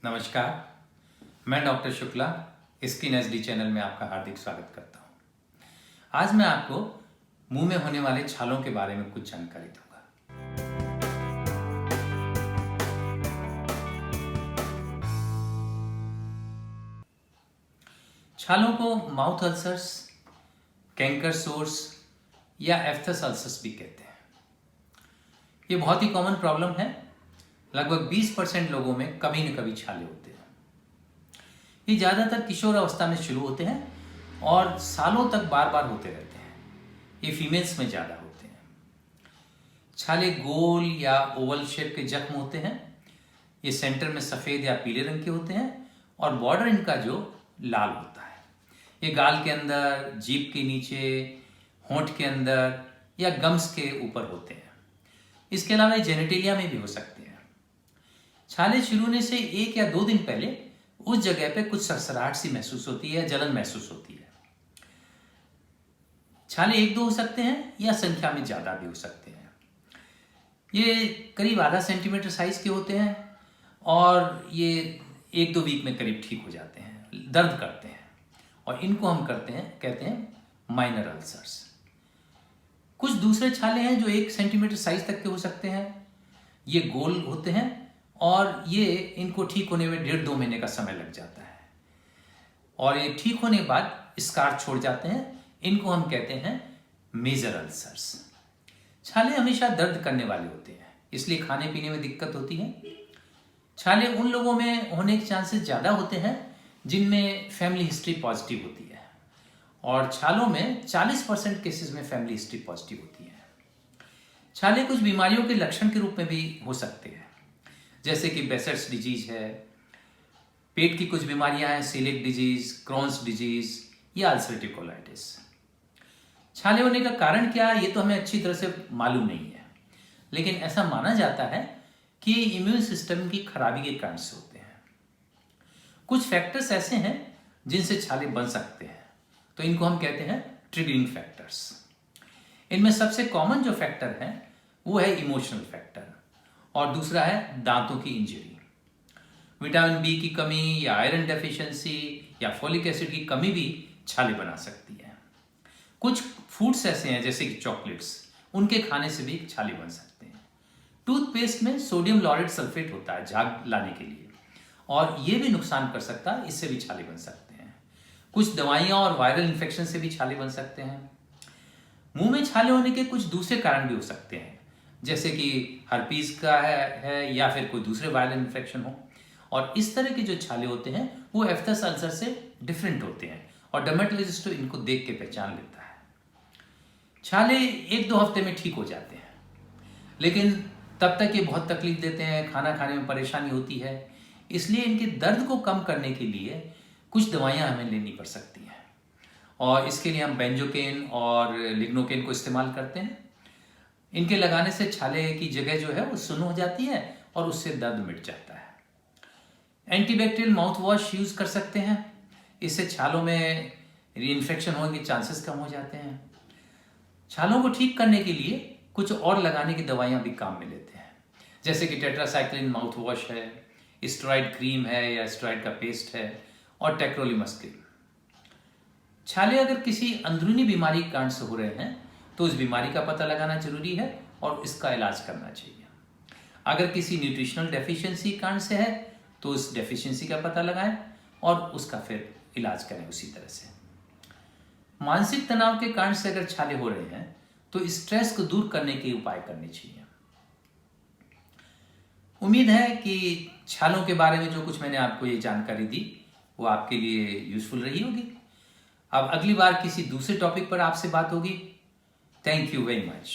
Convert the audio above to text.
नमस्कार, मैं doctor Shukla skin SD channel में आपका हार्दिक स्वागत करता हूं। आज मैं आपको मुंह में होने वाले छालों के बारे में कुछ जानकारी दूंगा। छालों को माउथ अल्सर्स, कैंकर सोर्स या एफ्थस अल्सर्स भी कहते हैं। ये बहुत ही कॉमन प्रॉब्लम है। लगभग 20% लोगों में कभी न कभी छाले होते हैं। ये ज़्यादातर किशोर अवस्था में शुरू होते हैं और सालों तक बार बार होते रहते हैं। ये फीमेल्स में ज़्यादा होते हैं। छाले गोल या ओवल शेप के जख्म होते हैं। ये सेंटर में सफ़ेद या पीले रंग के होते हैं और बॉर्डर इनका जो लाल होता है। ये गाल के अंदर, जीभ के नीचे, होंठ के अंदर या गम्स के ऊपर होते हैं। इसके अलावा ये जेनेटेलिया में भी हो सकते हैं। छाले शुरू होने से 1 या 2 दिन पहले उस जगह पे कुछ सरसराहट सी महसूस होती है, जलन महसूस होती है। छाले 1-2 हो सकते हैं या संख्या में ज़्यादा भी हो सकते हैं। ये करीब आधा सेंटीमीटर साइज के होते हैं और ये 1-2 वीक में करीब ठीक हो जाते हैं, दर्द करते हैं और इनको हम कहते हैं माइनर अल्सर्स। कुछ दूसरे छाले हैं जो 1 सेंटीमीटर साइज तक के हो सकते हैं। ये गोल होते हैं और ये इनको ठीक होने में 1.5-2 महीने का समय लग जाता है और ये ठीक होने के बाद स्कार छोड़ जाते हैं। इनको हम कहते हैं मेजर अल्सर्स। छाले हमेशा दर्द करने वाले होते हैं, इसलिए खाने पीने में दिक्कत होती है। छाले उन लोगों में होने के चांसेस ज़्यादा होते हैं जिनमें फैमिली हिस्ट्री पॉजिटिव होती है और छालों में 40% केसेस में फैमिली हिस्ट्री पॉजिटिव होती है। छाले कुछ बीमारियों के लक्षण के रूप में भी हो सकते हैं, जैसे कि बेसेट्स डिजीज है, पेट की कुछ बीमारियां हैं, सीलिक डिजीज, क्रॉन्स डिजीज या अल्सरेटिव कोलाइटिस। छाले होने का कारण क्या है ये तो हमें अच्छी तरह से मालूम नहीं है, लेकिन ऐसा माना जाता है कि इम्यून सिस्टम की खराबी के कारण से होते हैं। कुछ फैक्टर्स ऐसे हैं जिनसे छाले बन सकते हैं, तो इनको हम कहते हैं ट्रिगरिंग फैक्टर्स। इनमें सबसे कॉमन जो फैक्टर है वो है इमोशनल फैक्टर और दूसरा है दांतों की इंजरी। विटामिन बी की कमी या आयरन डेफिशिएंसी या फोलिक एसिड की कमी भी छाले बना सकती है। कुछ फूड्स ऐसे हैं जैसे कि चॉकलेट्स, उनके खाने से भी छाले बन सकते हैं। टूथपेस्ट में सोडियम लॉरेट सल्फेट होता है झाग लाने के लिए और ये भी नुकसान कर सकता है, इससे भी छाले बन सकते हैं। कुछ दवाइयाँ और वायरल इन्फेक्शन से भी छाले बन सकते हैं। मुंह में छाले होने के कुछ दूसरे कारण भी हो सकते हैं, जैसे कि हर्पीज का है या फिर कोई दूसरे वायरल इन्फेक्शन हो। और इस तरह के जो छाले होते हैं वो एफ्थस अल्सर से डिफरेंट होते हैं और डर्मेटोलॉजिस्ट तो इनको देख के पहचान लेता है। छाले 1-2 हफ्ते में ठीक हो जाते हैं, लेकिन तब तक ये बहुत तकलीफ देते हैं, खाना खाने में परेशानी होती है। इसलिए इनके दर्द को कम करने के लिए कुछ दवाइयाँ हमें लेनी पड़ सकती हैं और इसके लिए हम बेंजोकेन और लिग्नोकेन को इस्तेमाल करते हैं। इनके लगाने से छाले की जगह जो है वो सुन्न हो जाती है और उससे दर्द मिट जाता है। एंटीबैक्टीरियल माउथ वॉश यूज़ कर सकते हैं, इससे छालों में रीइंफेक्शन होने के चांसेस कम हो जाते हैं। छालों को ठीक करने के लिए कुछ और लगाने की दवाइयाँ भी काम में लेते हैं, जैसे कि टेट्रासाइक्लिन माउथ वॉश है, स्टेरॉइड क्रीम है या स्टेरॉइड का पेस्ट है और टेक्रोलिमस क्रीम। छाले अगर किसी अंदरूनी बीमारी के कारण से हो रहे हैं तो उस बीमारी का पता लगाना जरूरी है और इसका इलाज करना चाहिए। अगर किसी न्यूट्रिशनल डेफिशिएंसी कारण से है तो उस डेफिशिएंसी का पता लगाएं और उसका फिर इलाज करें उसी तरह से। मानसिक तनाव के कारण से अगर छाले हो रहे हैं तो स्ट्रेस को दूर करने के उपाय करने चाहिए। उम्मीद है कि छालों के बारे में जो कुछ मैंने आपको ये जानकारी दी वो आपके लिए यूजफुल रही होगी। अब अगली बार किसी दूसरे टॉपिक पर आपसे बात होगी। Thank you very much.